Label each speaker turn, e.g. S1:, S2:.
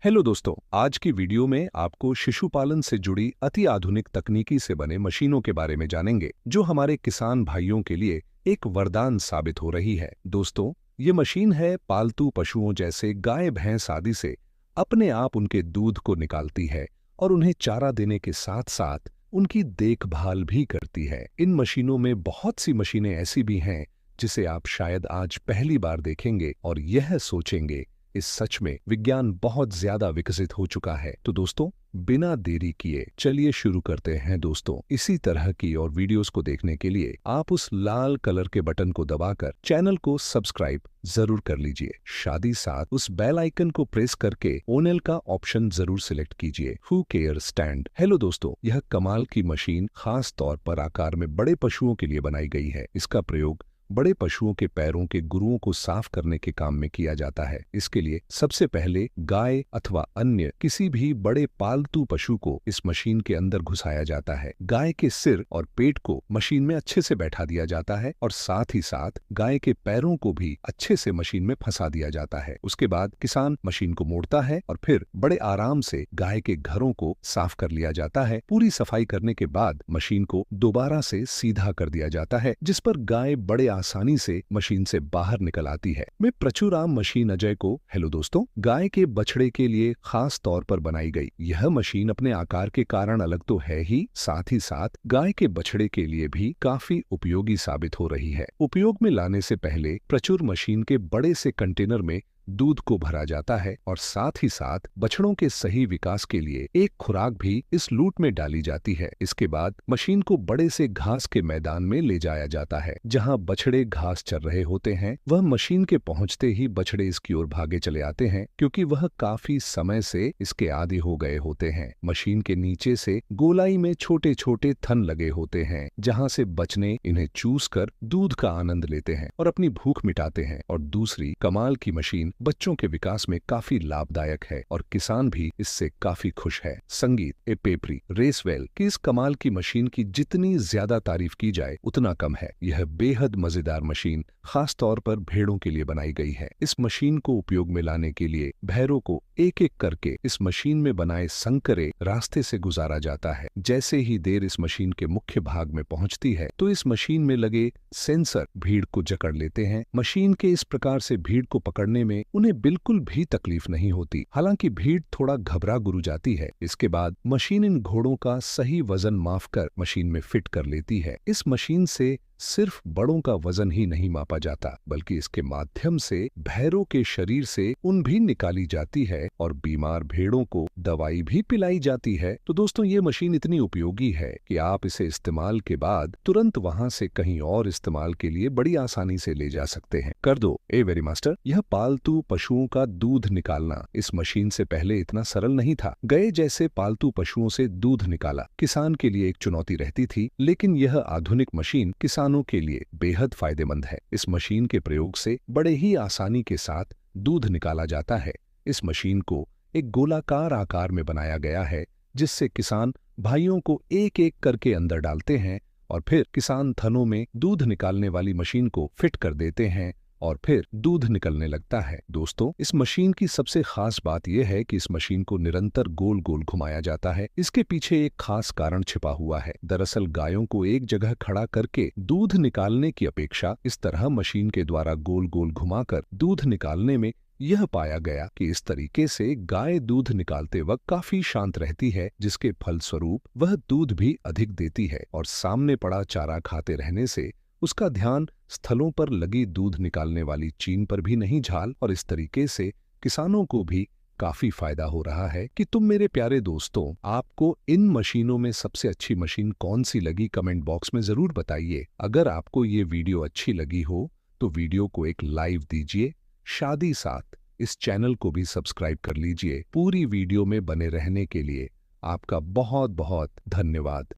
S1: Hello दोस्तों, आज की वीडियो में आपको शिशु पालन से जुड़ी अति आधुनिक तकनीकी से बने मशीनों के बारे में जानेंगे, जो हमारे किसान भाइयों के लिए एक वरदान साबित हो रही है। दोस्तों, ये मशीन है पालतू पशुओं जैसे गाय भैंस आदि से अपने आप उनके दूध को निकालती है और उन्हें चारा देने के साथ साथ उनकी देखभाल भी करती है। इन मशीनों में बहुत सी मशीनें ऐसी भी हैं जिसे आप शायद आज पहली बार देखेंगे और यह सोचेंगे इस सच में विज्ञान बहुत ज्यादा विकसित हो चुका है। तो दोस्तों, बिना देरी किए चलिए शुरू करते हैं। दोस्तों, इसी तरह की और वीडियोस को देखने के लिए आप उस लाल कलर के बटन को दबाकर चैनल को सब्सक्राइब जरूर कर लीजिए। साथ ही साथ उस बेल आइकन को प्रेस करके ओनएल का ऑप्शन जरूर सिलेक्ट कीजिए। Who care stand. हेलो दोस्तों, यह कमाल की मशीन खास तौर पर आकार में बड़े पशुओं के लिए बनाई गई है। इसका प्रयोग बड़े पशुओं के पैरों के गुरुओं को साफ करने के काम में किया जाता है। इसके लिए सबसे पहले गाय अथवा अन्य किसी भी बड़े पालतू पशु को इस मशीन के अंदर घुसाया जाता है। गाय के सिर और पेट को मशीन में अच्छे से बैठा दिया जाता है और साथ ही साथ गाय के पैरों को भी अच्छे से मशीन में फंसा दिया जाता है। उसके बाद किसान मशीन को मोड़ता है और फिर बड़े आराम से गाय के घरों को साफ कर लिया जाता है। पूरी सफाई करने के बाद मशीन को दोबारा से सीधा कर दिया जाता है, जिस पर गाय बड़े आसानी से मशीन से बाहर निकल आती है। मैं प्रचुराम मशीन अजय को हेलो दोस्तों, गाय के बछड़े के लिए खास तौर पर बनाई गई यह मशीन अपने आकार के कारण अलग तो है ही साथ गाय के बछड़े के लिए भी काफी उपयोगी साबित हो रही है। उपयोग में लाने से पहले प्रचुर मशीन के बड़े से कंटेनर में दूध को भरा जाता है और साथ ही साथ बछड़ों के सही विकास के लिए एक खुराक भी इस लूट में डाली जाती है। इसके बाद मशीन को बड़े से घास के मैदान में ले जाया जाता है, जहां बछड़े घास चर रहे होते हैं। वह मशीन के पहुंचते ही बछड़े इसकी ओर भागे चले आते हैं, क्योंकि वह काफी समय से इसके आदी हो गए होते हैं। मशीन के नीचे से गोलाई में छोटे छोटे थन लगे होते हैं, जहां से बछड़े इन्हें चूस कर दूध का आनंद लेते हैं और अपनी भूख मिटाते हैं। और दूसरी कमाल की मशीन बच्चों के विकास में काफी लाभदायक है और किसान भी इससे काफी खुश है। संगीत ए पेपरी रेसवेल की इस कमाल की मशीन की जितनी ज्यादा तारीफ की जाए उतना कम है। यह बेहद मजेदार मशीन खास तौर पर भेड़ों के लिए बनाई गई है। इस मशीन को उपयोग में लाने के लिए भैरों को एक एक करके इस मशीन में बनाए संकरे रास्ते से गुजारा जाता है। जैसे ही देर इस मशीन के मुख्य भाग में पहुंचती है तो इस मशीन में लगे सेंसर भीड़ को जकड़ लेते हैं। मशीन के इस प्रकार से भीड़ को पकड़ने में उन्हें बिल्कुल भी तकलीफ नहीं होती। हालांकि भीड़ थोड़ा घबरा गुरु जाती है। इसके बाद मशीन इन घोड़ों का सही वजन माप कर मशीन में फिट कर लेती है। इस मशीन से सिर्फ बड़ों का वजन ही नहीं मापा जाता, बल्कि इसके माध्यम से भैरों के शरीर से ऊन भी निकाली जाती है और बीमार भेड़ों को दवाई भी पिलाई जाती है। तो दोस्तों, ये मशीन इतनी उपयोगी है कि आप इसे इस्तेमाल के बाद तुरंत वहां से कहीं और इस्तेमाल के लिए बड़ी आसानी से ले जा सकते हैं। कर दो ए वेरी मास्टर। यह पालतू पशुओं का दूध निकालना इस मशीन से पहले इतना सरल नहीं था। गए जैसे पालतू पशुओं से दूध निकाला किसान के लिए एक चुनौती रहती थी, लेकिन यह आधुनिक मशीन किसानों के लिए बेहद फायदेमंद है। इस मशीन के प्रयोग से बड़े ही आसानी के साथ दूध निकाला जाता है। इस मशीन को एक गोलाकार आकार में बनाया गया है, जिससे किसान भाइयों को एक एक करके अंदर डालते हैं और फिर किसान थनों में दूध निकालने वाली मशीन को फिट कर देते हैं और फिर दूध निकलने लगता है। दोस्तों, इस मशीन की सबसे खास बात यह है कि इस मशीन को निरंतर गोल गोल घुमाया जाता है। इसके पीछे एक खास कारण छिपा हुआ है। दरअसल गायों को एक जगह खड़ा करके दूध निकालने की अपेक्षा इस तरह मशीन के द्वारा गोल गोल घुमाकर दूध निकालने में यह पाया गया कि इस तरीके से गाय दूध निकालते वक्त काफी शांत रहती है, जिसके फलस्वरूप वह दूध भी अधिक देती है और सामने पड़ा चारा खाते रहने से उसका ध्यान स्थलों पर लगी दूध निकालने वाली चीन पर भी नहीं झाल। और इस तरीके से किसानों को भी काफी फायदा हो रहा है। कि तुम मेरे प्यारे दोस्तों, आपको इन मशीनों में सबसे अच्छी मशीन कौन सी लगी, कमेंट बॉक्स में जरूर बताइए। अगर आपको ये वीडियो अच्छी लगी हो तो वीडियो को एक लाइक दीजिए। साथ ही साथ इस चैनल को भी सब्सक्राइब कर लीजिए। पूरी वीडियो में बने रहने के लिए आपका बहुत बहुत धन्यवाद।